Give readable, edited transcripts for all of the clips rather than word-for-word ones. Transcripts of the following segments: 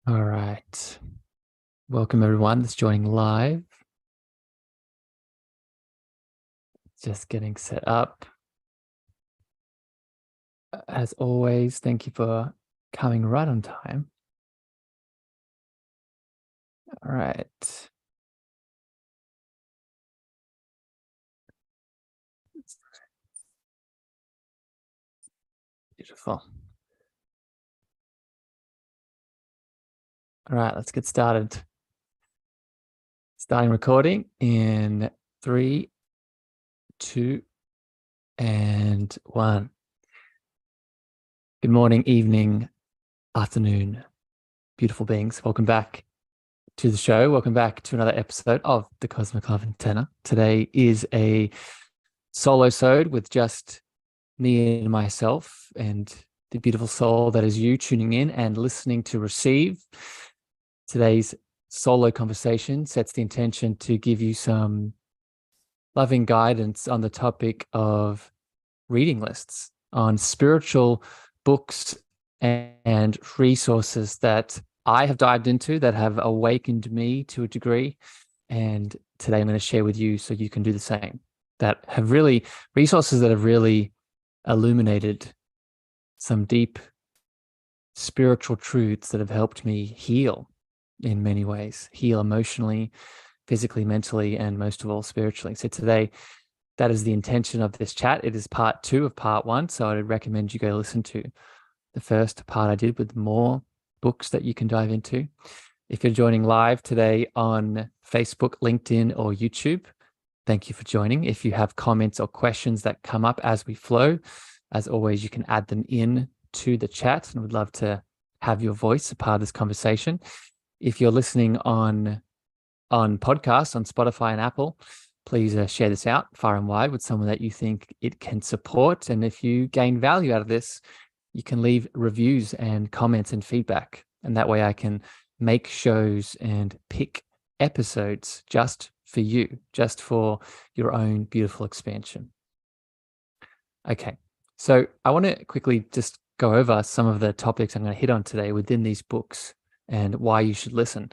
All right. Welcome everyone that's joining live. Just getting set up. As always, thank you for coming right on time. All right. Beautiful. All right, let's get started. Starting recording in 3, 2, and 1. Good morning, evening, afternoon, beautiful beings. Welcome back to the show. Welcome back to another episode of the Cosmic Love Antenna. Today is a solo-sode with just me and myself and the beautiful soul that is you tuning in and listening to receive. Today's solo conversation sets the intention to give you some loving guidance on the topic of reading lists, on spiritual books and resources that I have dived into that have awakened me to a degree. And today I'm going to share with you so you can do the same, that have really resources that have really illuminated some deep spiritual truths that have helped me heal in many ways, heal emotionally, physically, mentally, and most of all, spiritually. So today, that is the intention of this chat. It is part 2 of part 1. So I would recommend you go listen to the first part I did with more books that you can dive into. If you're joining live today on Facebook, LinkedIn, or YouTube, thank you for joining. If you have comments or questions that come up as we flow, as always, you can add them in to the chat, and we'd love to have your voice a part of this conversation. If you're listening on podcasts on Spotify and Apple, please share this out far and wide with someone that you think it can support. And if you gain value out of this, you can leave reviews and comments and feedback. And that way I can make shows and pick episodes just for you, just for your own beautiful expansion. Okay, so I want to quickly just go over some of the topics I'm going to hit on today within these books and why you should listen.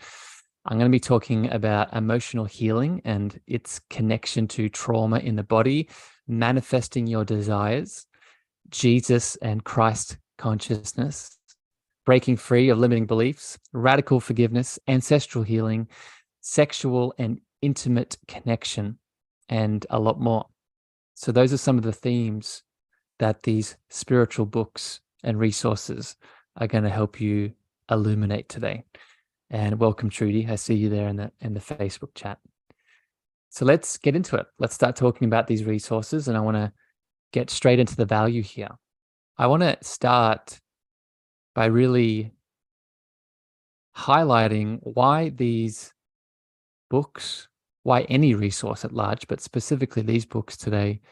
I'm going to be talking about emotional healing and its connection to trauma in the body, manifesting your desires, Jesus and Christ consciousness, breaking free of limiting beliefs, radical forgiveness, ancestral healing, sexual and intimate connection, and a lot more. So those are some of the themes that these spiritual books and resources are going to help you illuminate today. And welcome, Trudy. I see you there in the Facebook chat. So let's get into it. Let's start talking about these resources, and I want to get straight into the value here. I want to start by really highlighting why these books, why any resource at large, but specifically these books today,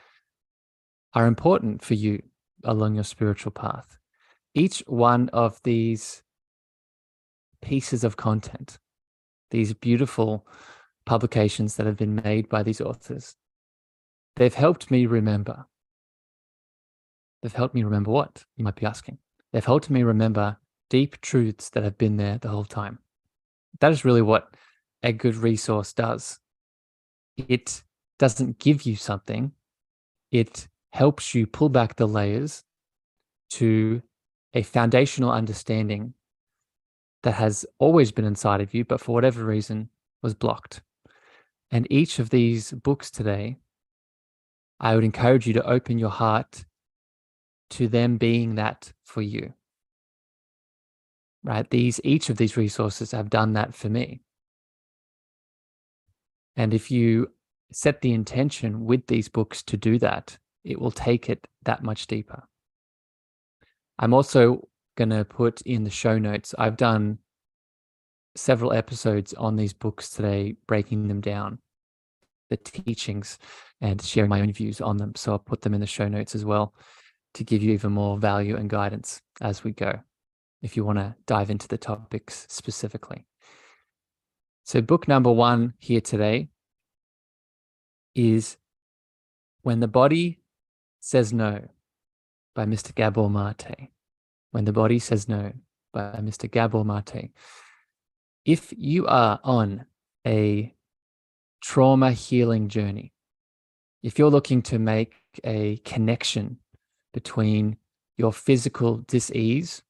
are important for you along your spiritual path. Each one of these pieces of content, these beautiful publications that have been made by these authors, they've helped me remember. They've helped me remember what? You might be asking. They've helped me remember deep truths that have been there the whole time. That is really what a good resource does. It doesn't give you something. It helps you pull back the layers to a foundational understanding that has always been inside of you, but for whatever reason was blocked. And each of these books today, I would encourage you to open your heart to them being that for you. Right? Each of these resources have done that for me. And if you set the intention with these books to do that, it will take it that much deeper. I'm also going to put in the show notes, I've done several episodes on these books today, breaking them down, the teachings, and sharing my own views on them. So I'll put them in the show notes as well to give you even more value and guidance as we go, if you want to dive into the topics specifically. So book number 1 here today is When the Body Says No by Mr. Gabor Mate. When the Body Says No by Mr. Gabor Mate. If you are on a trauma healing journey, if you're looking to make a connection between your physical dis-ease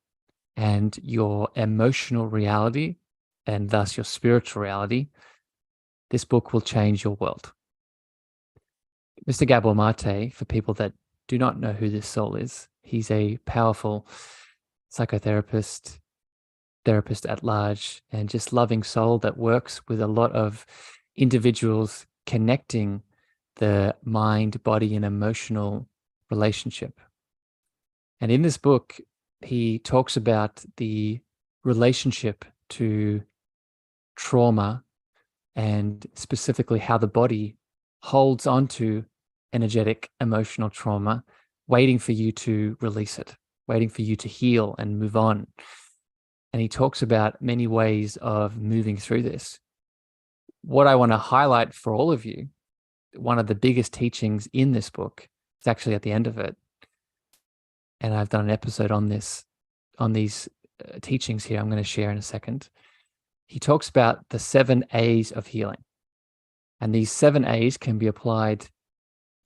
and your emotional reality, and thus your spiritual reality, this book will change your world. Mr. Gabor Mate, for people that do not know who this soul is, he's a powerful psychotherapist, therapist at large, and just loving soul that works with a lot of individuals connecting the mind, body, and emotional relationship. And in this book, he talks about the relationship to trauma and specifically how the body holds onto energetic, emotional trauma, waiting for you to release it, waiting for you to heal and move on. And he talks about many ways of moving through this. What I want to highlight for all of you, one of the biggest teachings in this book, is actually at the end of it. And I've done an episode on this, on these teachings here I'm going to share in a second. He talks about the 7 A's of healing. And these 7 A's can be applied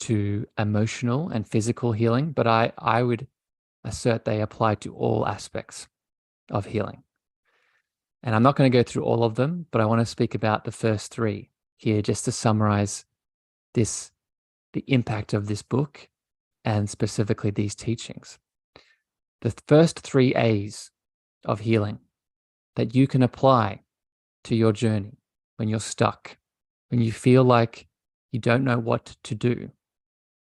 to emotional and physical healing, but I would assert they apply to all aspects of healing. And I'm not going to go through all of them, but I want to speak about the first 3 here just to summarize this, the impact of this book and specifically these teachings. The first 3 A's of healing that you can apply to your journey when you're stuck, when you feel like you don't know what to do,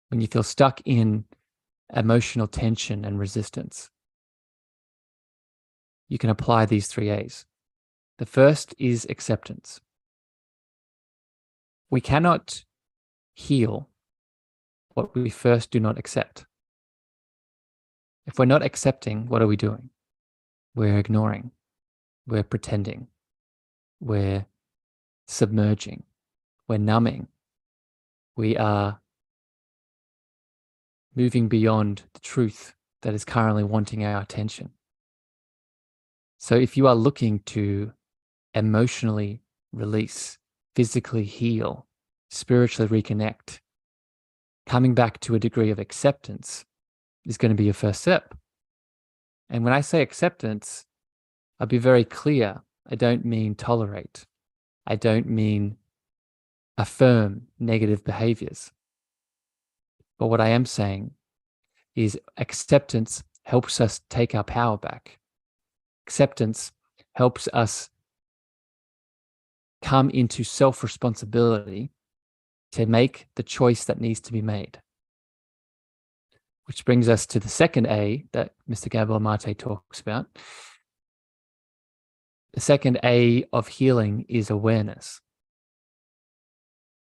when you feel stuck in emotional tension and resistance. You can apply these 3 A's. The first is acceptance. We cannot heal what we first do not accept. If we're not accepting, what are we doing? We're ignoring. We're pretending. We're submerging. We're numbing. We are moving beyond the truth that is currently wanting our attention. So if you are looking to emotionally release, physically heal, spiritually reconnect, coming back to a degree of acceptance is going to be your first step. And when I say acceptance, I'll be very clear. I don't mean tolerate. I don't mean affirm negative behaviors. But what I am saying is acceptance helps us take our power back. Acceptance helps us come into self-responsibility to make the choice that needs to be made. Which brings us to the second A that Mr. Gabor Mate talks about. The second A of healing is awareness.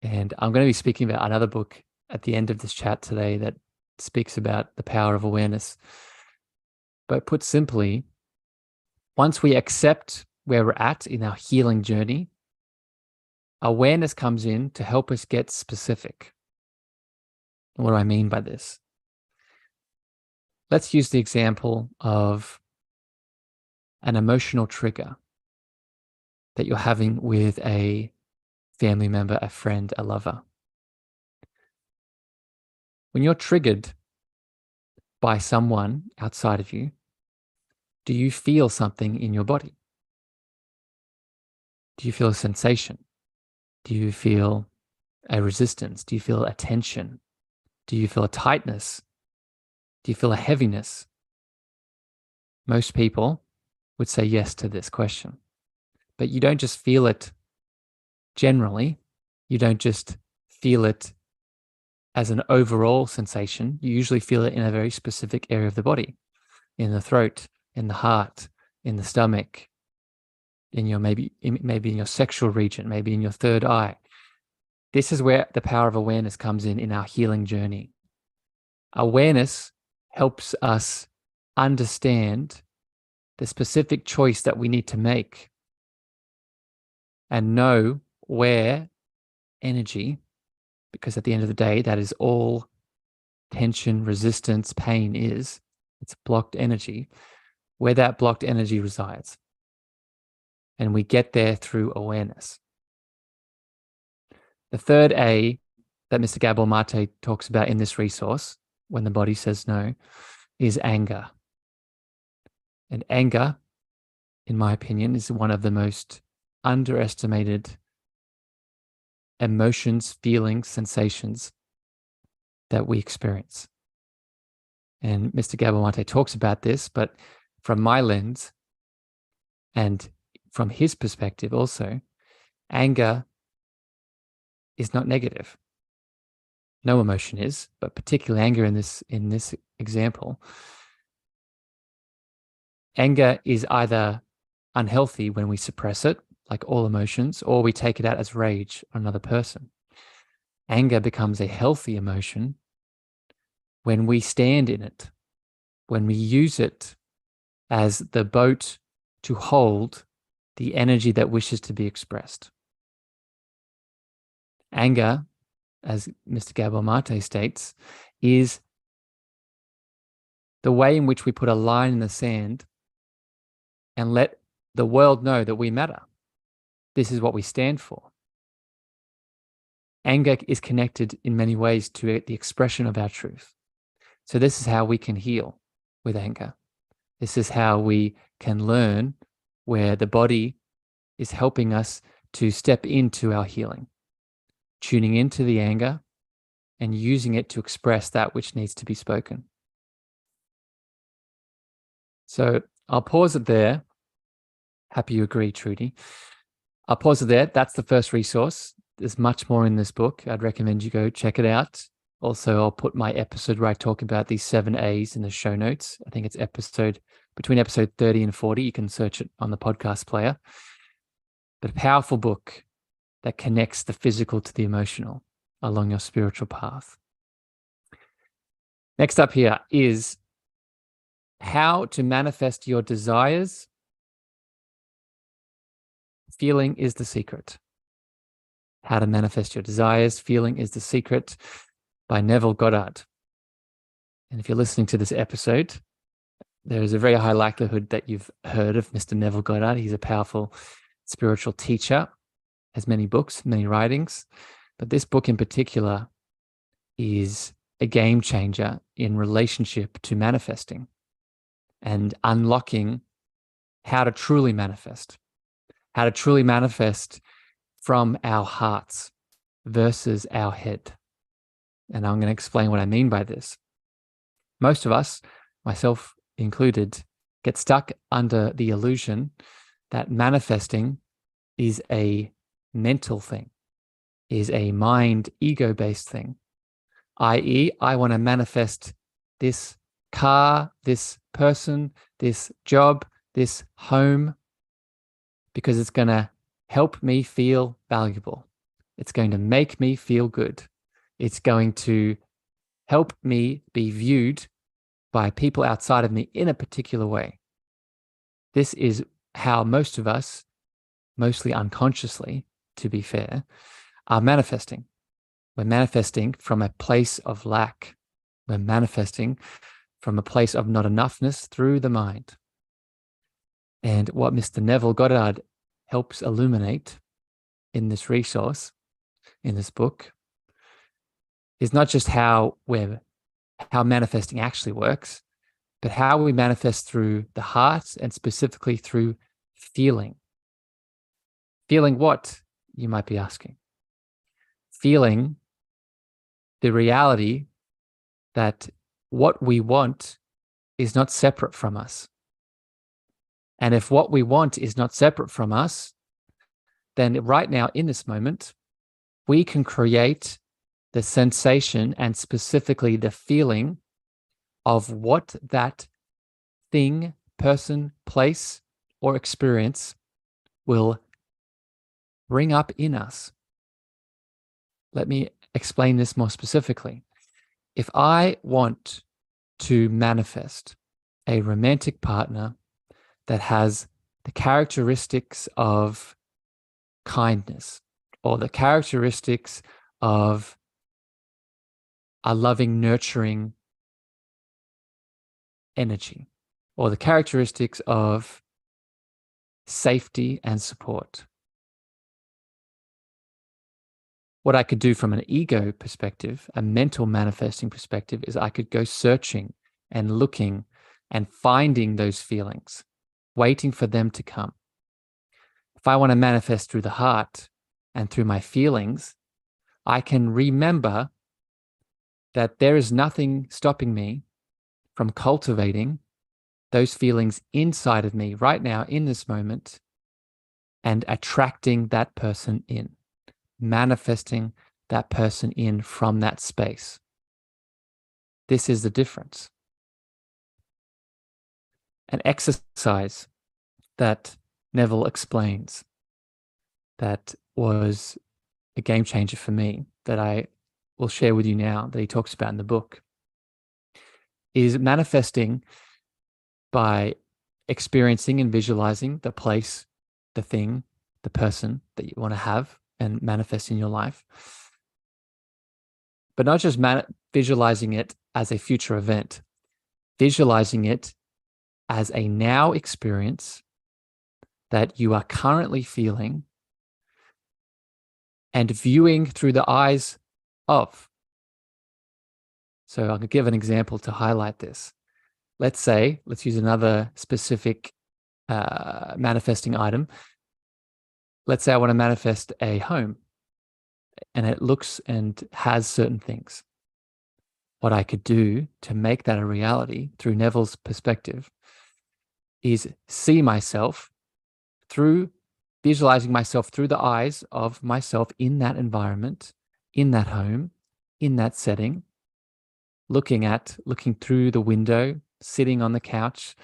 And I'm going to be speaking about another book at the end of this chat today that speaks about the power of awareness. But put simply, once we accept where we're at in our healing journey, awareness comes in to help us get specific. What do I mean by this? Let's use the example of an emotional trigger that you're having with a family member, a friend, a lover. When you're triggered by someone outside of you, do you feel something in your body? Do you feel a sensation? Do you feel a resistance? Do you feel a tension? Do you feel a tightness? Do you feel a heaviness? Most people would say yes to this question. But you don't just feel it generally. You don't just feel it as an overall sensation. You usually feel it in a very specific area of the body, in the throat, in the heart, in the stomach, in your maybe in your sexual region, maybe in your third eye. This is where the power of awareness comes in our healing journey. Awareness helps us understand the specific choice that we need to make and know where energy, because at the end of the day, that is all tension, resistance, pain is. It's blocked energy, where that blocked energy resides. And we get there through awareness. The third A that Mr. Gabor Mate talks about in this resource, when the body says no, is anger. And anger, in my opinion, is one of the most underestimated emotions, feelings, sensations that we experience. And Mr. Gabor Mate talks about this, but from my lens and from his perspective also, anger is not negative. No emotion is, but particularly anger in this example. Anger is either unhealthy when we suppress it, like all emotions, or we take it out as rage on another person. Anger becomes a healthy emotion when we stand in it, when we use it as the boat to hold the energy that wishes to be expressed. Anger, as Mr. Gabor Mate states, is the way in which we put a line in the sand and let the world know that we matter. This is what we stand for. Anger is connected in many ways to the expression of our truth. So this is how we can heal with anger. This is how we can learn where the body is helping us to step into our healing, tuning into the anger and using it to express that which needs to be spoken. So I'll pause it there. Happy you agree, Trudy. I'll pause it there. That's the first resource. There's much more in this book. I'd recommend you go check it out. Also, I'll put my episode where I talk about these 7 A's in the show notes. I think it's between episode 30 and 40. You can search it on the podcast player. But a powerful book that connects the physical to the emotional along your spiritual path. Next up here is how to manifest your desires. Feeling is the secret. How to manifest your desires. Feeling is the secret, by Neville Goddard. And if you're listening to this episode, there is a very high likelihood that you've heard of Mr. Neville Goddard. He's a powerful spiritual teacher, has many books, many writings, but this book in particular is a game changer in relationship to manifesting and unlocking how to truly manifest from our hearts versus our head. And I'm going to explain what I mean by this. Most of us, myself included, get stuck under the illusion that manifesting is a mental thing, is a mind, ego-based thing. I.e., I want to manifest this car, this person, this job, this home, because it's going to help me feel valuable. It's going to make me feel good. It's going to help me be viewed by people outside of me in a particular way. This is how most of us, mostly unconsciously, to be fair, are manifesting. We're manifesting from a place of lack. We're manifesting from a place of not enoughness through the mind. And what Mr. Neville Goddard helps illuminate in this resource, in this book, is not just how manifesting actually works, but how we manifest through the heart and specifically through feeling. Feeling what, you might be asking? Feeling the reality that what we want is not separate from us. And if what we want is not separate from us, then right now in this moment, we can create the sensation and specifically the feeling of what that thing, person, place, or experience will bring up in us. Let me explain this more specifically. If I want to manifest a romantic partner that has the characteristics of kindness or the characteristics of a loving, nurturing energy, or the characteristics of safety, and support. What I could do from an ego perspective, a mental manifesting perspective, is I could go searching and looking and finding those feelings, waiting for them to come. If I want to manifest through the heart and through my feelings, I can remember that there is nothing stopping me from cultivating those feelings inside of me right now in this moment and attracting that person in, manifesting that person in from that space. This is the difference. An exercise that Neville explains that was a game changer for me, that I will share with you now, that he talks about in the book, is manifesting by experiencing and visualizing the place, the thing, the person that you want to have and manifest in your life. But not just visualizing it as a future event, visualizing it as a now experience that you are currently feeling and viewing through the eyes of. So I'll give an example to highlight this. Let's use another specific manifesting item. Let's say I want to manifest a home and it looks and has certain things. What I could do to make that a reality through Neville's perspective is see myself through visualizing myself through the eyes of myself in that environment, in that home, in that setting, looking through the window, sitting on the couch,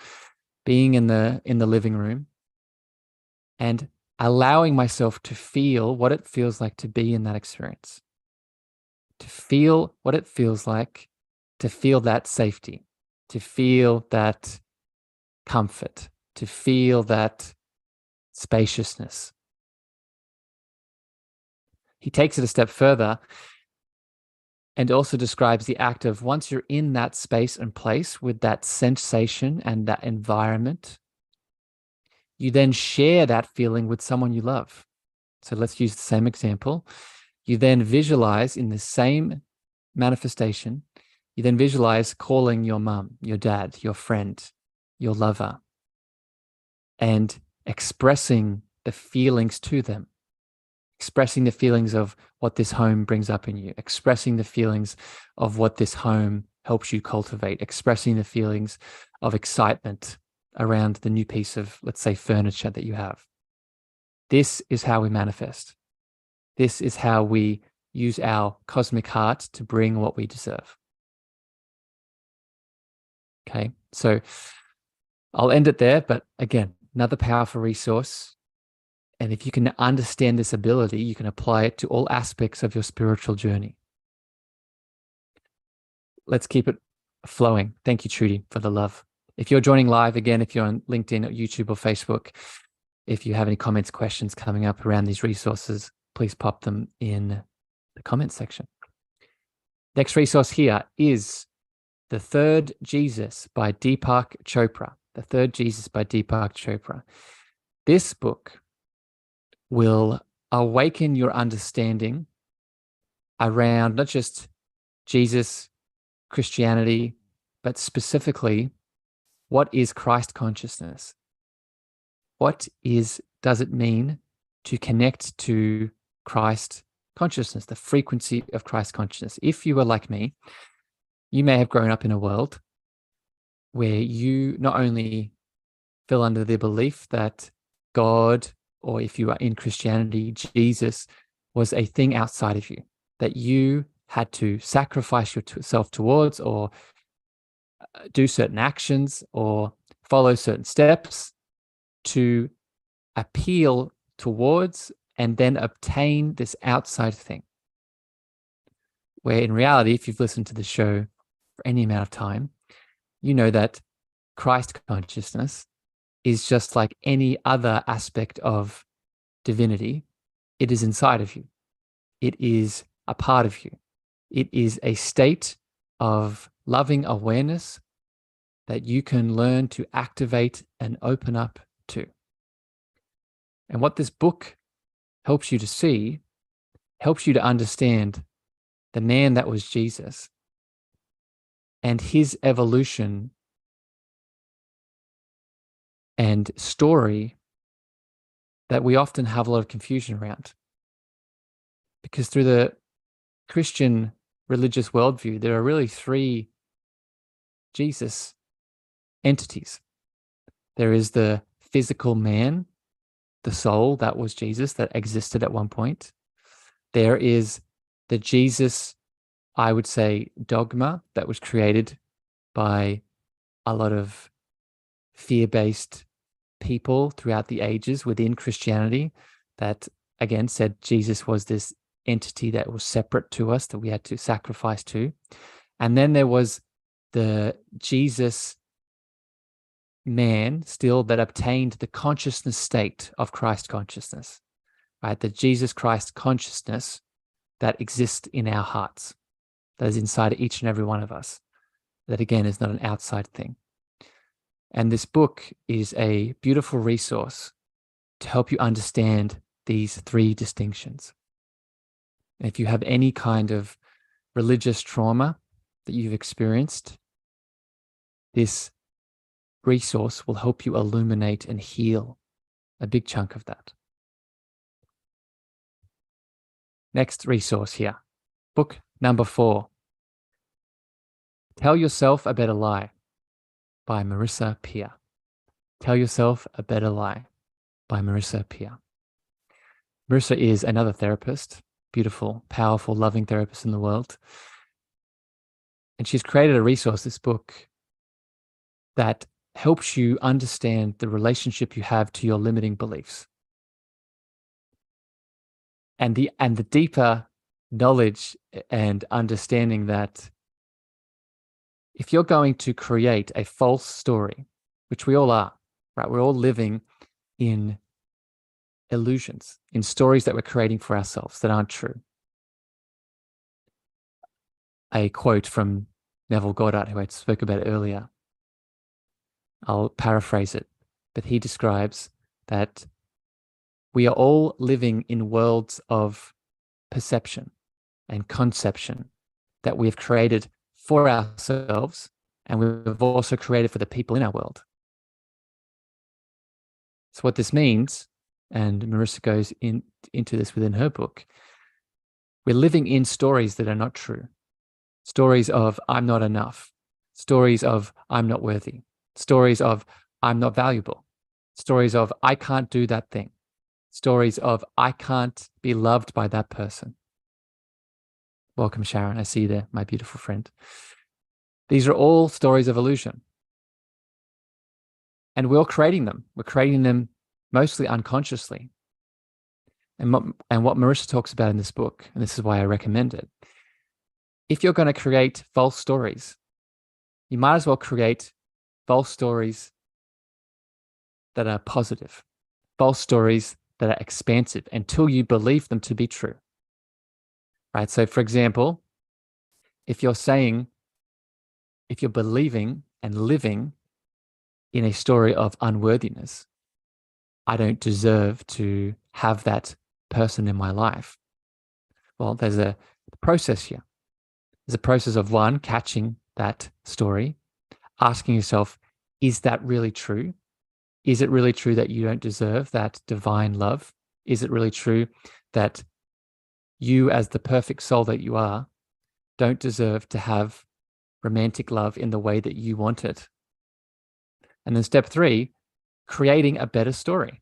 being in the living room, and allowing myself to feel what it feels like to be in that experience, to feel what it feels like, to feel that safety, to feel that comfort, to feel that spaciousness. He takes it a step further and also describes the act of once you're in that space and place with that sensation and that environment, you then share that feeling with someone you love. So let's use the same example. You then visualize in the same manifestation, you then visualize calling your mum, your dad, your friend, your lover, and expressing the feelings to them, expressing the feelings of what this home brings up in you, expressing the feelings of what this home helps you cultivate, expressing the feelings of excitement around the new piece of, let's say, furniture that you have. This is how we manifest. This is how we use our cosmic heart to bring what we deserve. Okay, so I'll end it there, but again, another powerful resource. And if you can understand this ability, you can apply it to all aspects of your spiritual journey. Let's keep it flowing. Thank you, Trudy, for the love. If you're joining live, again, if you're on LinkedIn or YouTube or Facebook, if you have any comments, questions coming up around these resources, please pop them in the comments section. Next resource here is The Third Jesus by Deepak Chopra. The Third Jesus by Deepak Chopra. This book will awaken your understanding around not just Jesus, Christianity, but specifically, what is Christ consciousness? What does it mean to connect to Christ consciousness, the frequency of Christ consciousness? If you were like me, you may have grown up in a world where you not only fell under the belief that God, or if you are in Christianity, Jesus was a thing outside of you, that you had to sacrifice yourself towards or do certain actions or follow certain steps to appeal towards and then obtain this outside thing. Where in reality, if you've listened to the show for any amount of time, you know that Christ consciousness is just like any other aspect of divinity. It is inside of you. It is a part of you. It is a state of loving awareness that you can learn to activate and open up to. And what this book helps you to see, helps you to understand the man that was Jesus and his evolution and story that we often have a lot of confusion around. Because through the Christian religious worldview, there are really three Jesus entities. There is the physical man, the soul that was Jesus, that existed at one point. There is the Jesus, I would say, dogma that was created by a lot of fear-based people throughout the ages within Christianity that, again, said Jesus was this entity that was separate to us, that we had to sacrifice to. And then there was the Jesus man still that obtained the consciousness state of Christ consciousness, right? The Jesus Christ consciousness that exists in our hearts, that is inside each and every one of us. That, again, is not an outside thing. And this book is a beautiful resource to help you understand these three distinctions. And if you have any kind of religious trauma that you've experienced, this resource will help you illuminate and heal a big chunk of that. Next resource here, book number 4, Tell Yourself a Better Lie by Marissa Peer. Tell Yourself a Better Lie by Marissa Peer. Marissa is another therapist, beautiful, powerful, loving therapist in the world. And she's created a resource, this book, that helps you understand the relationship you have to your limiting beliefs. And the deeper knowledge and understanding that if you're going to create a false story, which we all are, right? We're all living in illusions, in stories that we're creating for ourselves that aren't true. A quote from Neville Goddard, who I spoke about earlier. I'll paraphrase it, but he describes that we are all living in worlds of perception and conception that we've created for ourselves, and we've also created for the people in our world. So what this means, and Marissa goes into this within her book, we're living in stories that are not true. Stories of I'm not enough. Stories of I'm not worthy. Stories of I'm not valuable. Stories of I can't do that thing. Stories of I can't be loved by that person. Welcome, Sharon. I see you there, my beautiful friend. These are all stories of illusion. And we're creating them. We're creating them mostly unconsciously. And what Marissa talks about in this book, and this is why I recommend it, if you're going to create false stories, you might as well create false stories that are positive, false stories that are expansive until you believe them to be true. Right? So, for example, if you're believing and living in a story of unworthiness, I don't deserve to have that person in my life. Well, there's a process here. There's a process of, one, catching that story, asking yourself, is that really true? Is it really true that you don't deserve that divine love? Is it really true that you, as the perfect soul that you are, don't deserve to have romantic love in the way that you want it? And then step 3, creating a better story.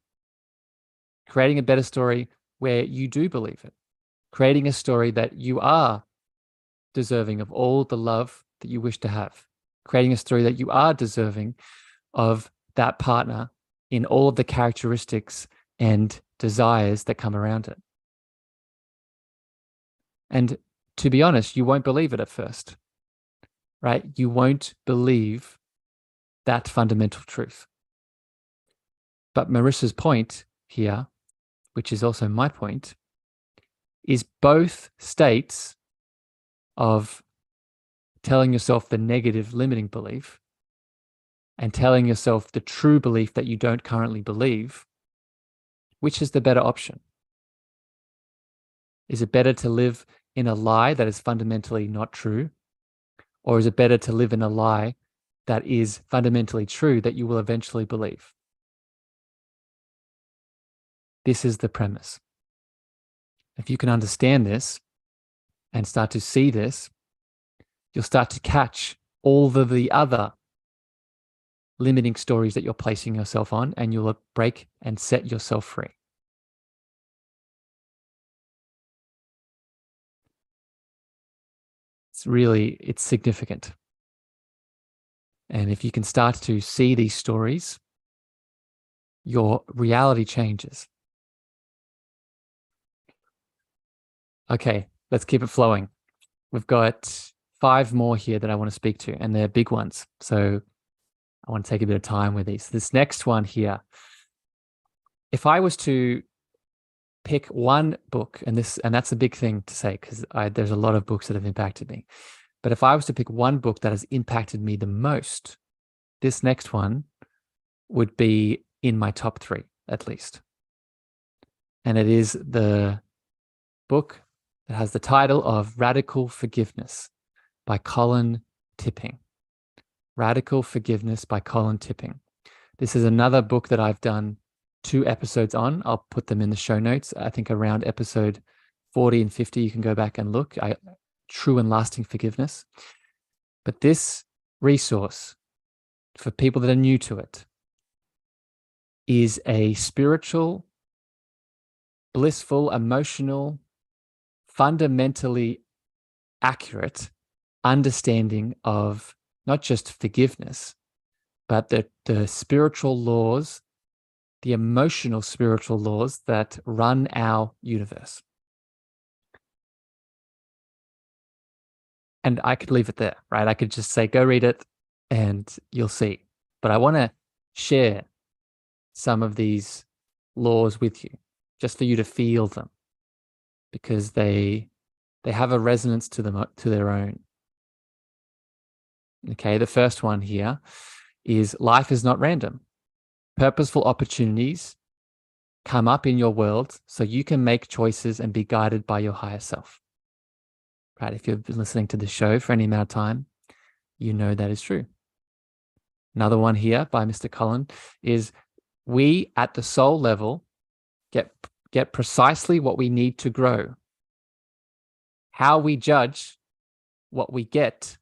Creating a better story where you do believe it. Creating a story that you are deserving of all the love that you wish to have. Creating a story that you are deserving of that partner in all of the characteristics and desires that come around it. And to be honest, you won't believe it at first, right? You won't believe that fundamental truth. But Marissa's point here, which is also my point, is both states of telling yourself the negative limiting belief and telling yourself the true belief that you don't currently believe Which is the better option? Is it better to live in a lie that is fundamentally not true? Or is it better to live in a lie that is fundamentally true that you will eventually believe? This is the premise. If you can understand this and start to see this, you'll start to catch all of the other limiting stories that you're placing yourself on, and you'll break and set yourself free. It's significant. And if you can start to see these stories, your reality changes. Okay, let's keep it flowing. We've got 5 more here that I want to speak to, and they're big ones. So I want to take a bit of time with these. This next one here, if I was to pick one book, and that's a big thing to say because there's a lot of books that have impacted me. But if I was to pick one book that has impacted me the most, this next one would be in my top 3, at least. And it is the book that has the title of Radical Forgiveness by Colin Tipping. Radical Forgiveness by Colin Tipping. This is another book that I've done 2 episodes on. I'll put them in the show notes. I think around episode 40 and 50, you can go back and look. True and Lasting Forgiveness. But this resource, for people that are new to it, is a spiritual, blissful, emotional, fundamentally accurate understanding of not just forgiveness, but the spiritual laws, the emotional spiritual laws that run our universe. And I could leave it there, right? I could just say, go read it and you'll see. But I want to share some of these laws with you, just for you to feel them, because they have a resonance to them, to their own. Okay, the first one here is life is not random. Purposeful opportunities come up in your world so you can make choices and be guided by your higher self. Right? If you've been listening to the show for any amount of time, you know that is true. Another one here by Mr. Cullen is we at the soul level get precisely what we need to grow. How we judge what we get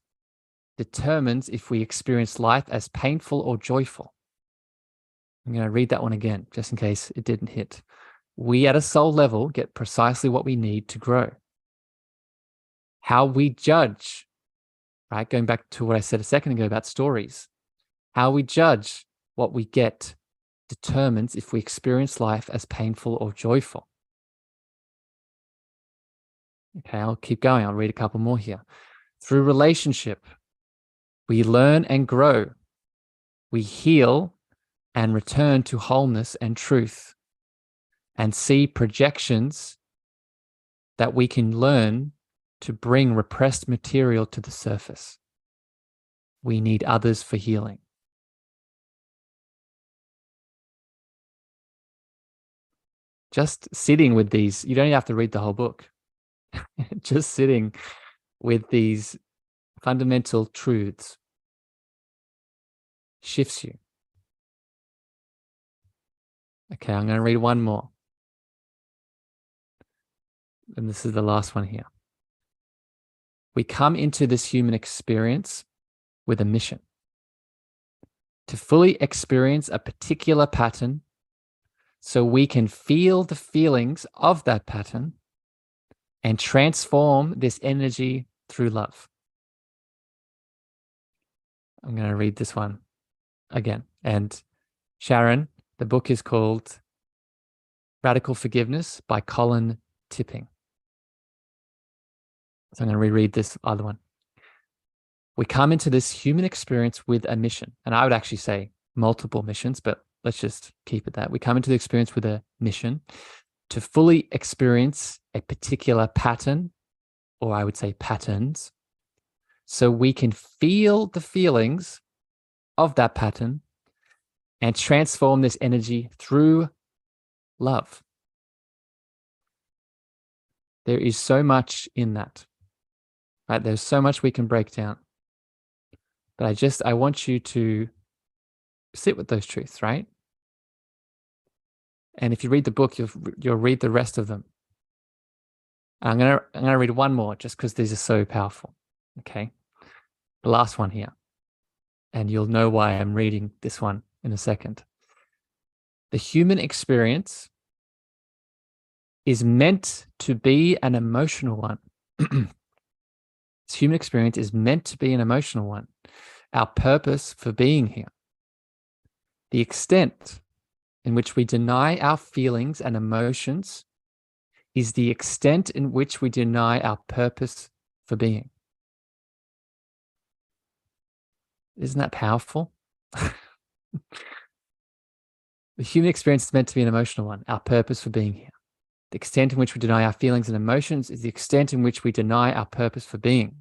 determines if we experience life as painful or joyful. I'm going to read that one again, just in case it didn't hit. We at a soul level get precisely what we need to grow. How we judge, right? Going back to what I said a second ago about stories. How we judge what we get determines if we experience life as painful or joyful. Okay, I'll keep going. I'll read a couple more here. Through relationship, we learn and grow. We heal and return to wholeness and truth, and see projections that we can learn to bring repressed material to the surface. We need others for healing. Just sitting with these, you don't even have to read the whole book. Just sitting with these fundamental truths shifts you. Okay, I'm going to read one more. And this is the last one here. We come into this human experience with a mission to fully experience a particular pattern so we can feel the feelings of that pattern and transform this energy through love. I'm going to read this one again. And Sharon, the book is called Radical Forgiveness by Colin Tipping. So I'm going to reread this other one. We come into this human experience with a mission. And I would actually say multiple missions, but let's just keep it that. We come into the experience with a mission to fully experience a particular pattern, or I would say patterns, so we can feel the feelings of that pattern and transform this energy through love. There is so much in that, right? There's so much we can break down. But I want you to sit with those truths, right? And if you read the book, you'll read the rest of them. I'm gonna read one more just because these are so powerful. Okay, the last one here, and you'll know why I'm reading this one in a second. The human experience is meant to be an emotional one. This human experience is meant to be an emotional one. Our purpose for being here. The extent in which we deny our feelings and emotions is the extent in which we deny our purpose for being. Isn't that powerful? The human experience is meant to be an emotional one, our purpose for being here. The extent in which we deny our feelings and emotions is the extent in which we deny our purpose for being.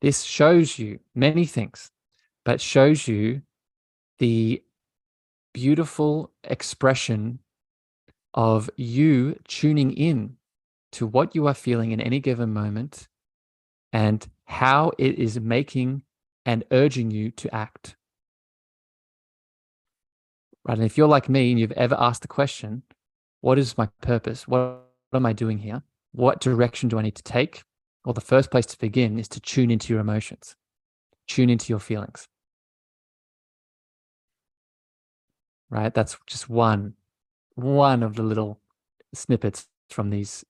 This shows you many things, but shows you the beautiful expression of you tuning in to what you are feeling in any given moment and how it is making and urging you to act. Right? And if you're like me and you've ever asked the question, what is my purpose? What am I doing here? What direction do I need to take? Well, the first place to begin is to tune into your emotions, tune into your feelings. Right? That's just one of the little snippets from this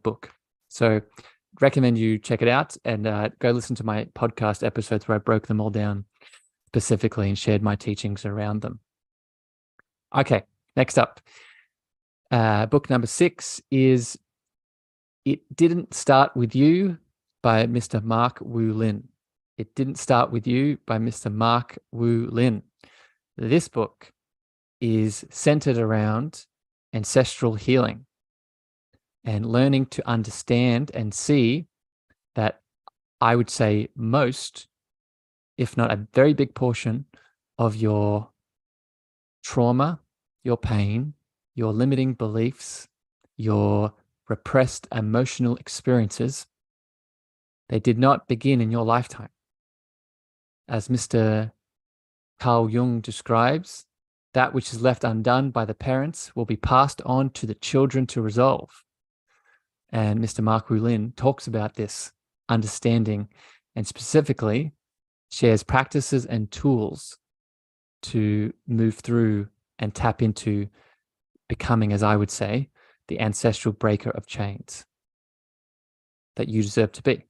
book. So recommend you check it out and go listen to my podcast episodes where I broke them all down specifically and shared my teachings around them. Okay, next up. Book number 6 is It Didn't Start With You by Mr. Mark Wu Lin. It Didn't Start With You by Mr. Mark Wu Lin. This book is centered around ancestral healing and learning to understand and see that I would say most, if not a very big portion of your trauma, your pain, your limiting beliefs, your repressed emotional experiences, they did not begin in your lifetime. As Mr. Carl Jung describes, that which is left undone by the parents will be passed on to the children to resolve. And Mr. Mark Wu Lin talks about this understanding and specifically shares practices and tools to move through and tap into becoming, as I would say, the ancestral breaker of chains that you deserve to be,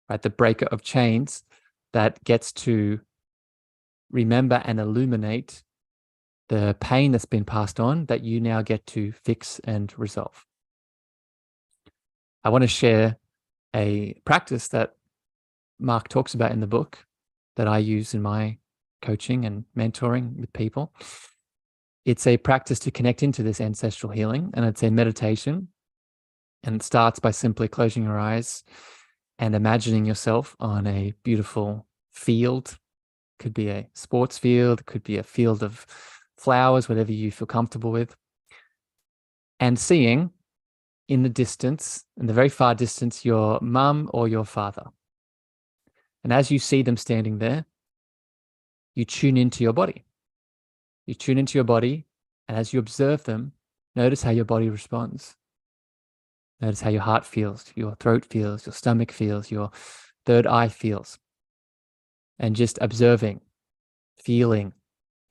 right? The breaker of chains that gets to remember and illuminate the pain that's been passed on that you now get to fix and resolve. I want to share a practice that Mark talks about in the book that I use in my coaching and mentoring with people. It's a practice to connect into this ancestral healing, and it's a meditation. And it starts by simply closing your eyes and imagining yourself on a beautiful field. Could be a sports field, could be a field of flowers, whatever you feel comfortable with. And seeing in the distance, in the very far distance, your mum or your father. And as you see them standing there, you tune into your body. You tune into your body, and as you observe them, notice how your body responds. Notice how your heart feels, your throat feels, your stomach feels, your third eye feels. And just observing, feeling,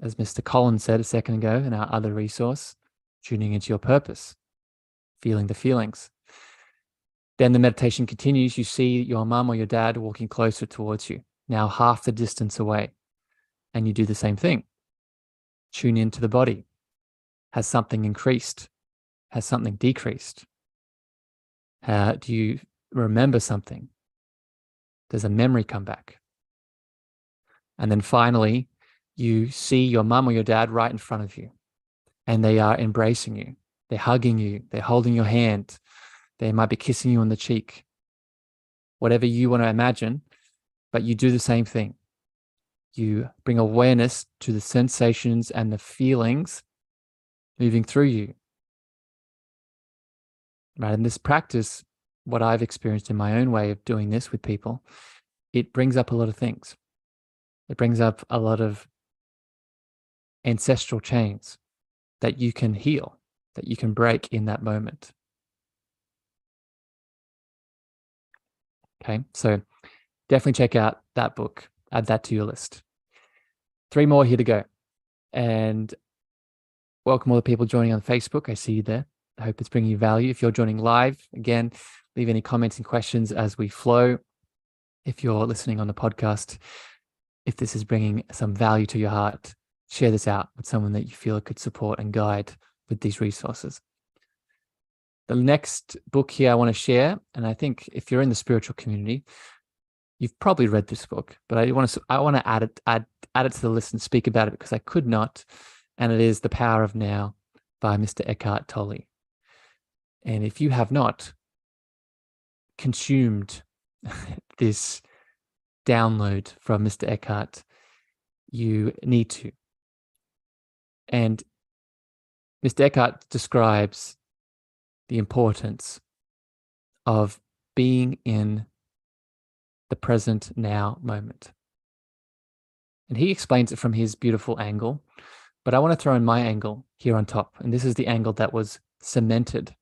as Mr. Collins said a second ago in our other resource, tuning into your purpose, feeling the feelings. Then the meditation continues. You see your mum or your dad walking closer towards you, now half the distance away. And you do the same thing. Tune into the body. Has something increased? Has something decreased? Do you remember something? Does a memory come back? And then finally, you see your mum or your dad right in front of you, and they are embracing you. They're hugging you. They're holding your hand. They might be kissing you on the cheek. Whatever you want to imagine, but you do the same thing. You bring awareness to the sensations and the feelings moving through you right? And this practice, what I've experienced in my own way of doing this with people, it brings up a lot of things. It brings up a lot of ancestral chains that you can heal, that you can break in that moment. Okay, so definitely check out that book. Add that to your list. 3 more here to go. And welcome all the people joining on Facebook. I see you there. I hope it's bringing you value. If you're joining live, again, leave any comments and questions as we flow. If you're listening on the podcast, if this is bringing some value to your heart, share this out with someone that you feel could support and guide with these resources. The next book here I want to share, and I think if you're in the spiritual community, you've probably read this book, but I want to add it to the list and speak about it because I could not, and it is The Power of Now by Mr. Eckhart Tolle. And if you have not consumed this download from Mr. Eckhart, you need to. And Mr. Eckhart describes the importance of being in the present now moment. And he explains it from his beautiful angle, but I want to throw in my angle here on top. And this is the angle that was cemented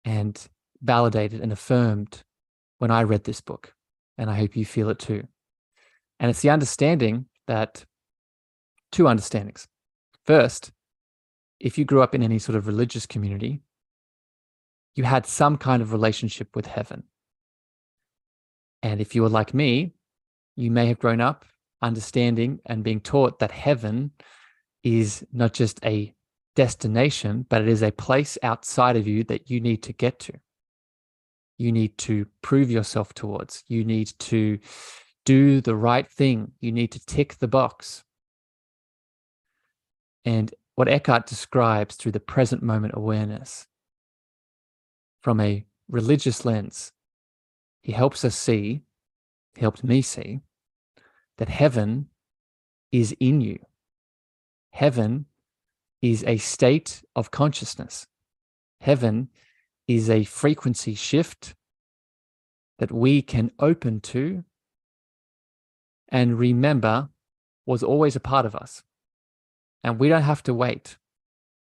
and validated and affirmed when I read this book. And I hope you feel it too. And it's the understanding that, 2 understandings. First, if you grew up in any sort of religious community, you had some kind of relationship with heaven. And if you were like me, you may have grown up understanding and being taught that heaven is not just a destination, but it is a place outside of you that you need to get to. You need to prove yourself towards. You need to do the right thing. You need to tick the box. And what Eckhart describes through the present moment awareness from a religious lens, he helps us see, he helped me see, that heaven is in you. Heaven is a state of consciousness. Heaven is a frequency shift that we can open to and remember was always a part of us. And we don't have to wait.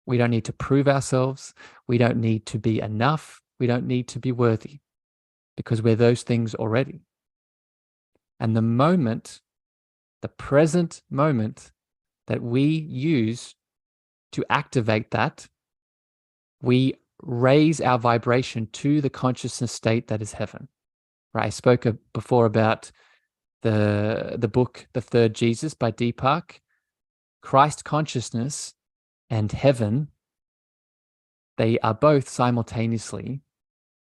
We don't need to prove ourselves. We don't need to be enough. We don't need to be worthy because we're those things already. And the moment, the present moment that we use to activate that, we raise our vibration to the consciousness state that is heaven. Right? I spoke before about the book, The Third Jesus by Deepak. Christ consciousness and heaven, they are both simultaneously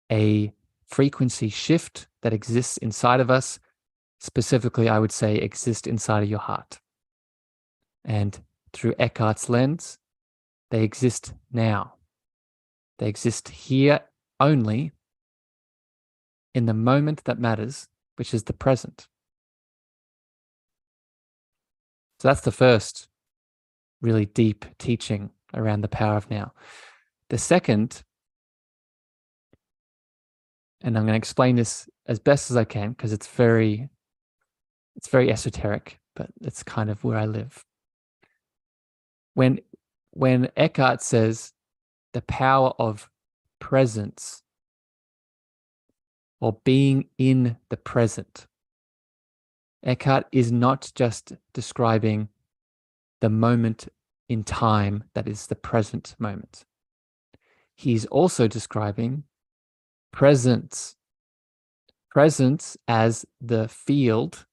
a frequency shift that exists inside of us. Specifically, I would say exist inside of your heart. And through Eckhart's lens, they exist now. They exist here only in the moment that matters, which is the present. So that's the first really deep teaching around the power of now. The second, and I'm going to explain this as best as I can because it's very esoteric, but it's kind of where I live. When Eckhart says the power of presence or being in the present, Eckhart is not just describing the moment in time that is the present moment. He's also describing presence as the field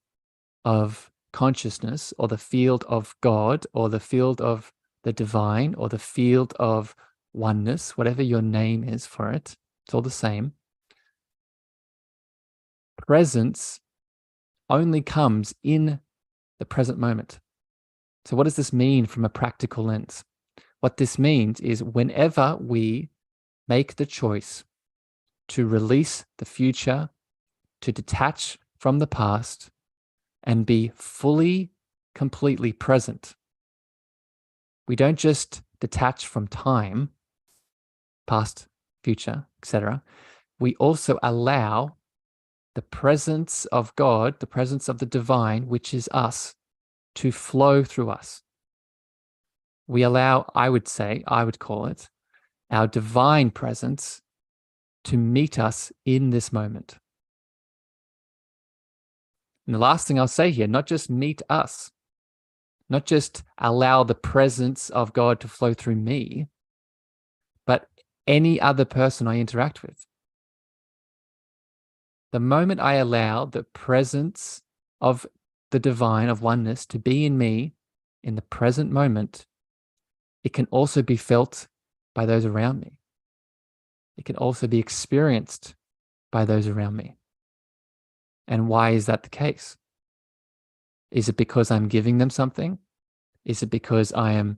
of consciousness or the field of God or the field of the divine or the field of oneness, whatever your name is for it. It's all the same. Presence only comes in the present moment. So what does this mean from a practical lens? What this means is whenever we make the choice to release the future, to detach from the past, and be fully, completely present, we don't just detach from time, past, future, etc., we also allow the presence of God, the presence of the divine, which is us, to flow through us. We allow, I would call it, our divine presence to meet us in this moment. And the last thing I'll say here, not just meet us, not just allow the presence of God to flow through me, but any other person I interact with. The moment I allow the presence of the divine, of oneness, to be in me in the present moment, it can also be felt by those around me. It can also be experienced by those around me. And why is that the case? Is it because I'm giving them something? Is it because I am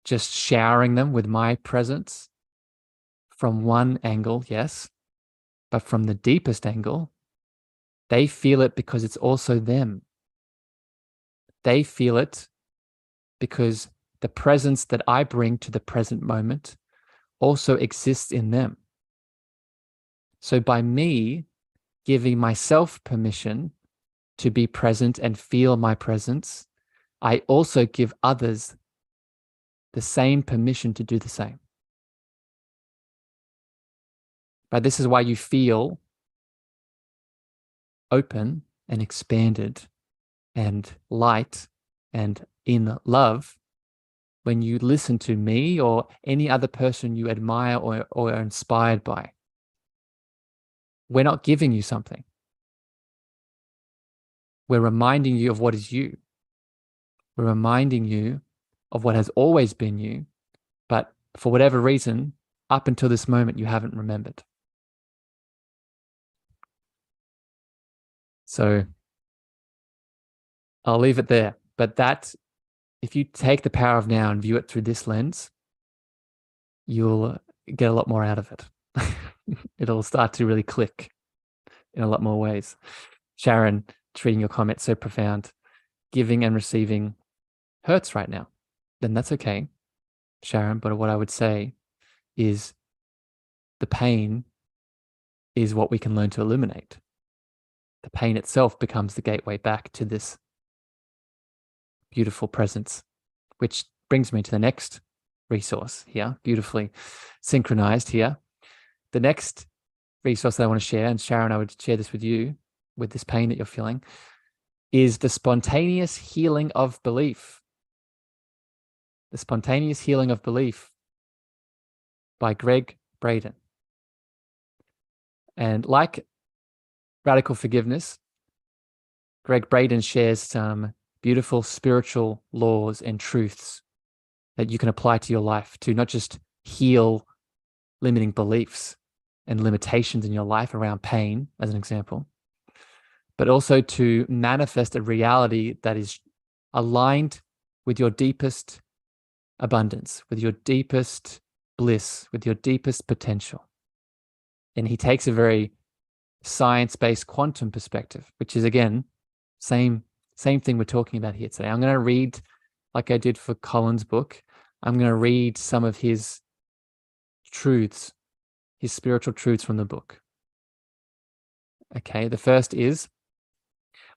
just showering them with my presence? From one angle, yes. But from the deepest angle, they feel it because it's also them. They feel it because the presence that I bring to the present moment also exists in them. So by me giving myself permission to be present and feel my presence, I also give others the same permission to do the same. But this is why you feel open and expanded and light and in love when you listen to me or any other person you admire or are inspired by. We're not giving you something. We're reminding you of what is you. We're reminding you of what has always been you, but for whatever reason, up until this moment, you haven't remembered. So I'll leave it there. But that, if you take the power of now and view it through this lens, you'll get a lot more out of it. It'll start to really click in a lot more ways. Sharon, treating your comment so profound. Giving and receiving hurts right now. Then that's okay, Sharon. But what I would say is the pain is what we can learn to eliminate. The pain itself becomes the gateway back to this beautiful presence, which brings me to the next resource here, beautifully synchronized here. The next resource that I want to share, and Sharon, I would share this with you, with this pain that you're feeling, is the spontaneous healing of belief. The Spontaneous Healing of Belief by Gregg Braden. And like Radical Forgiveness, Gregg Braden shares some beautiful spiritual laws and truths that you can apply to your life to not just heal limiting beliefs and limitations in your life around pain, as an example, but also to manifest a reality that is aligned with your deepest abundance, with your deepest bliss, with your deepest potential. And he takes a very science-based quantum perspective, which is, again, same thing we're talking about here today. I'm going to read, like I did for Colin's book, I'm going to read some of his truths, his spiritual truths from the book. Okay, the first is,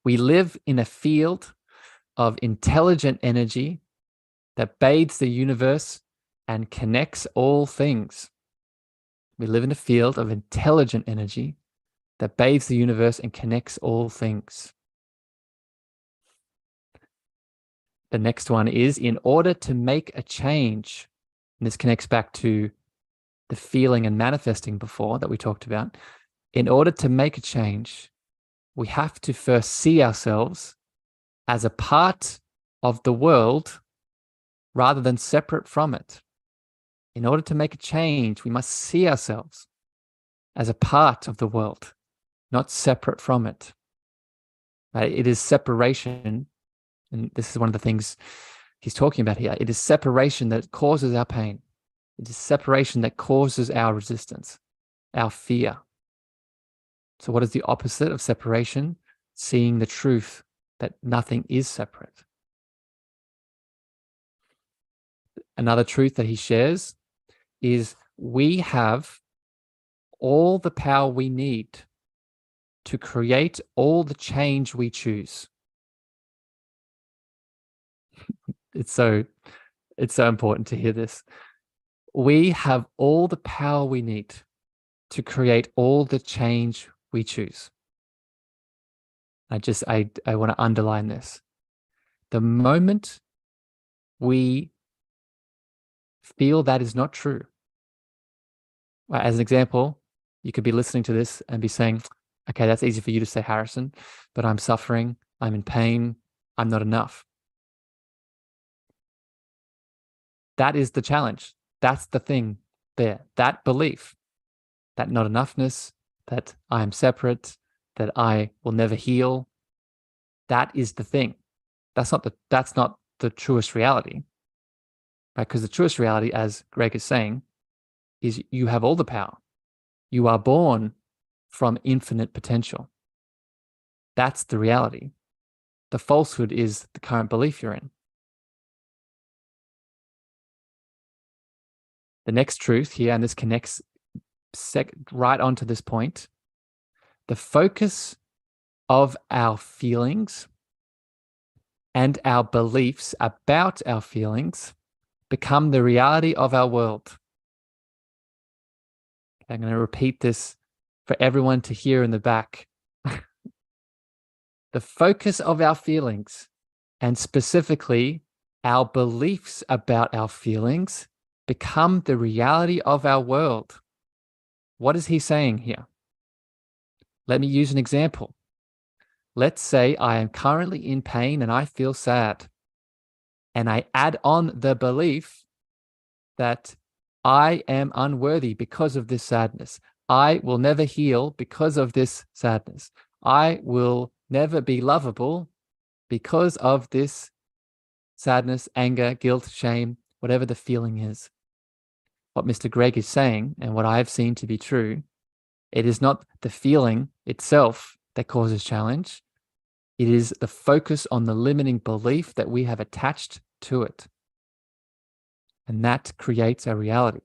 we live in a field of intelligent energy that bathes the universe and connects all things. We live in a field of intelligent energy that bathes the universe and connects all things. The next one is, in order to make a change, and this connects back to the feeling and manifesting before that we talked about. In order to make a change, we have to first see ourselves as a part of the world rather than separate from it. In order to make a change, we must see ourselves as a part of the world, not separate from it. Right? It is separation, and this is one of the things he's talking about here. It is separation that causes our pain. It is separation that causes our resistance, our fear. So what is the opposite of separation? Seeing the truth that nothing is separate. Another truth that he shares is we have all the power we need to create all the change we choose. It's so important to hear this. We have all the power we need to create all the change we choose. I want to underline this. The moment we feel that is not true, as an example, you could be listening to this and be saying, okay, that's easy for you to say, Harrison, but I'm suffering, I'm in pain, I'm not enough. That is the challenge. That's the thing there. That belief, that not enoughness, that I am separate, that I will never heal. That is the thing. That's not the truest reality. Right? Because the truest reality, as Greg is saying, is you have all the power. You are born from infinite potential. That's the reality. The falsehood is the current belief you're in. The next truth here, and this connects right onto this point, the focus of our feelings and our beliefs about our feelings become the reality of our world. I'm going to repeat this for everyone to hear in the back. The focus of our feelings, and specifically our beliefs about our feelings, become the reality of our world. What is he saying here? Let me use an example. Let's say I am currently in pain and I feel sad. And I add on the belief that I am unworthy because of this sadness. I will never heal because of this sadness. I will never be lovable because of this sadness, anger, guilt, shame, whatever the feeling is. What Mr. Greg is saying, and what I have seen to be true, it is not the feeling itself that causes challenge. It is the focus on the limiting belief that we have attached to it. And that creates a reality.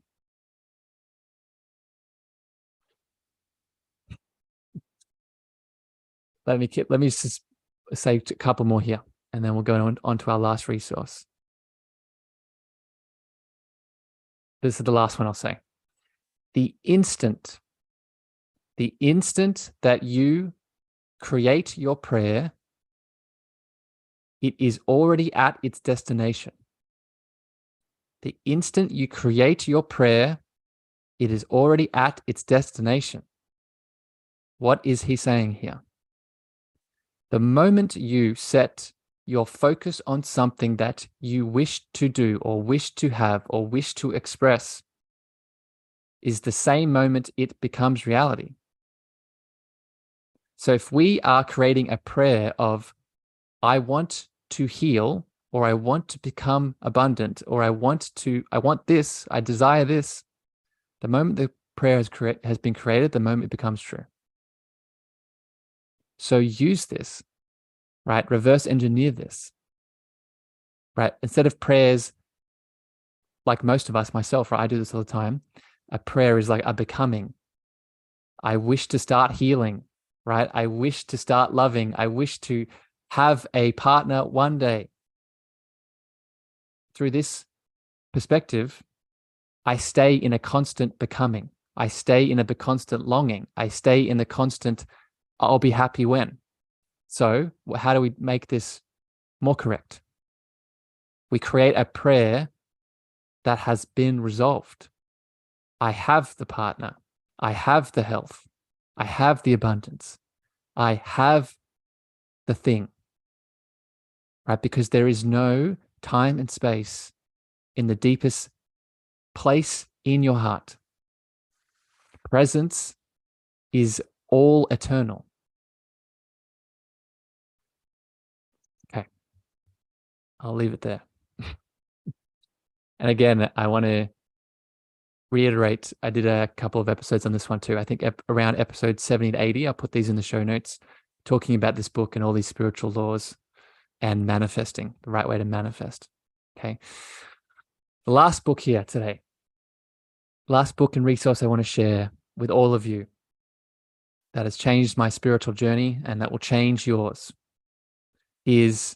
Let me just say a couple more here, and then we'll go on to our last resource. This is the last one I'll say. The instant that you create your prayer, it is already at its destination. The instant you create your prayer, it is already at its destination. What is he saying here? The moment you set your focus on something that you wish to do or wish to have or wish to express is the same moment it becomes reality. So if we are creating a prayer of, I want to heal, or I want to become abundant, or I want this, I desire this, the moment the prayer has been created, the moment it becomes true. So use this, right? Reverse engineer this, right? Instead of prayers, like most of us, myself, right? I do this all the time. A prayer is like a becoming. I wish to start healing, right? I wish to start loving. I wish to have a partner one day. Through this perspective, I stay in a constant becoming. I stay in a constant longing. I stay in the constant, I'll be happy when. So how do we make this more correct? We create a prayer that has been resolved. I have the partner. I have the health. I have the abundance. I have the thing, right? Because there is no time and space in the deepest place in your heart. Presence is all eternal. Okay, I'll leave it there. And again, I want to reiterate, I did a couple of episodes on this one too. I think around episode 70 to 80, I'll put these in the show notes, talking about this book and all these spiritual laws and manifesting, the right way to manifest. Okay. The last book here today, last book and resource I want to share with all of you that has changed my spiritual journey and that will change yours is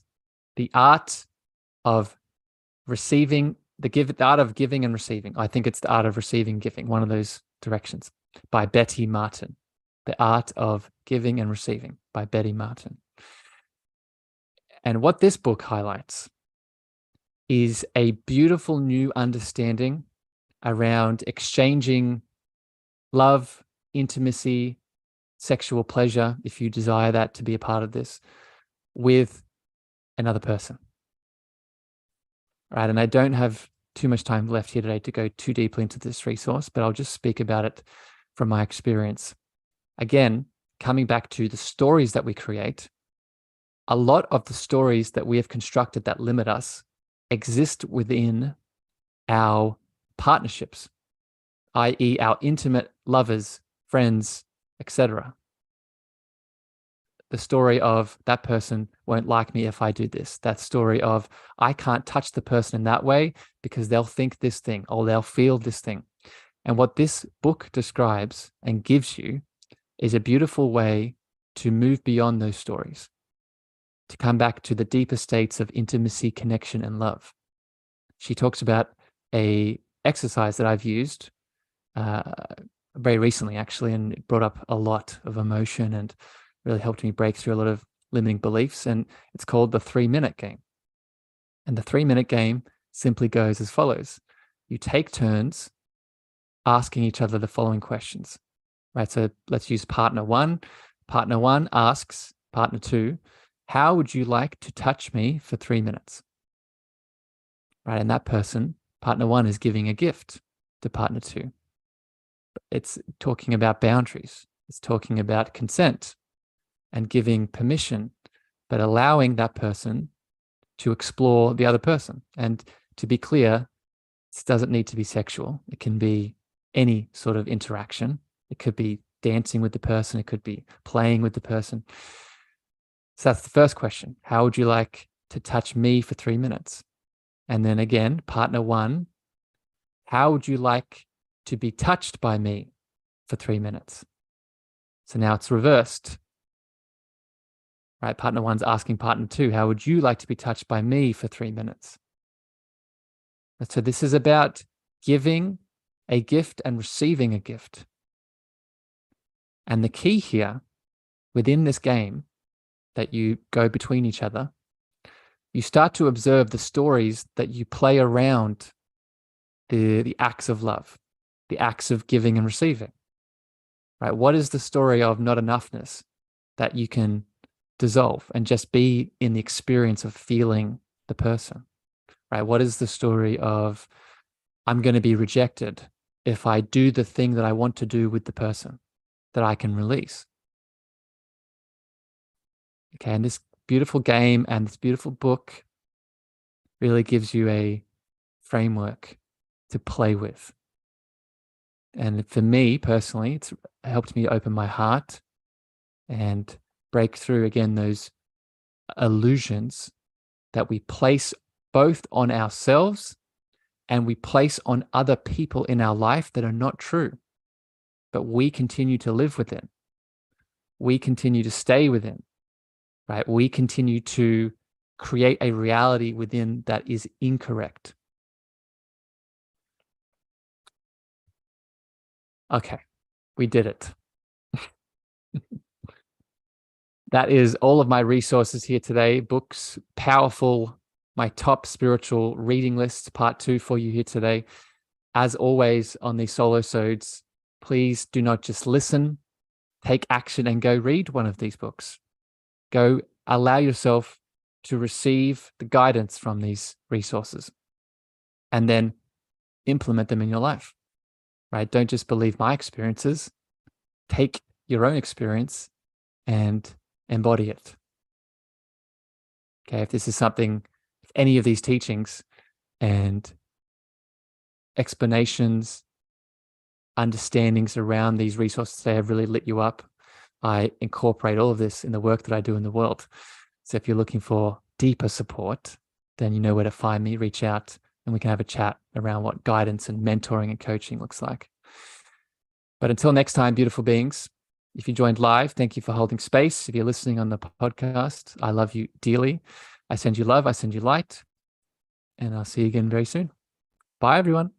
the art of receiving, the art of giving and receiving. I think it's the art of receiving, giving, one of those directions, by Betty Martin. The Art of Giving and Receiving by Betty Martin. And what this book highlights is a beautiful new understanding around exchanging love, intimacy, sexual pleasure, if you desire that to be a part of this, with another person. Right, and I don't have too much time left here today to go too deeply into this resource, but I'll just speak about it from my experience. Again, coming back to the stories that we create, a lot of the stories that we have constructed that limit us exist within our partnerships, i.e. our intimate lovers, friends, etc. The story of that person won't like me if I do this. That story of I can't touch the person in that way because they'll think this thing or they'll feel this thing. And what this book describes and gives you is a beautiful way to move beyond those stories, to come back to the deeper states of intimacy, connection, and love. She talks about a exercise that I've used very recently, actually, and it brought up a lot of emotion and really helped me break through a lot of limiting beliefs. And it's called the 3-minute game. And the 3-minute game simply goes as follows. You take turns asking each other the following questions, right? So let's use partner one. Partner one asks partner two, how would you like to touch me for 3 minutes? Right, and that person, partner one, is giving a gift to partner two. It's talking about boundaries. It's talking about consent and giving permission, but allowing that person to explore the other person. And to be clear, this doesn't need to be sexual. It can be any sort of interaction. It could be dancing with the person. It could be playing with the person. So that's the first question. How would you like to touch me for 3 minutes? And then again, partner one, how would you like to be touched by me for 3 minutes? So now it's reversed. Right, partner one's asking partner two, how would you like to be touched by me for 3 minutes? And so this is about giving a gift and receiving a gift. And the key here within this game that you go between each other, you start to observe the stories that you play around the acts of love, the acts of giving and receiving. Right? What is the story of not enoughness that you can dissolve and just be in the experience of feeling the person? Right? What is the story of I'm going to be rejected if I do the thing that I want to do with the person that I can release? Okay, and this beautiful game and this beautiful book really gives you a framework to play with. And for me personally, it's helped me open my heart and break through again those illusions that we place both on ourselves and we place on other people in our life that are not true, but we continue to live within. We continue to stay within, right? We continue to create a reality within that is incorrect. Okay, we did it. That is all of my resources here today. Books, powerful, my top spiritual reading list, part 2 for you here today. As always on these solo-sodes, please do not just listen, take action and go read one of these books. Go allow yourself to receive the guidance from these resources and then implement them in your life, right? Don't just believe my experiences. Take your own experience and embody it. Okay, if this is something, if any of these teachings and explanations, understandings around these resources today have really lit you up, I incorporate all of this in the work that I do in the world. So if you're looking for deeper support, then you know where to find me, reach out, and we can have a chat around what guidance and mentoring and coaching looks like. But until next time, beautiful beings, if you joined live, thank you for holding space. If you're listening on the podcast, I love you dearly. I send you love. I send you light. And I'll see you again very soon. Bye, everyone.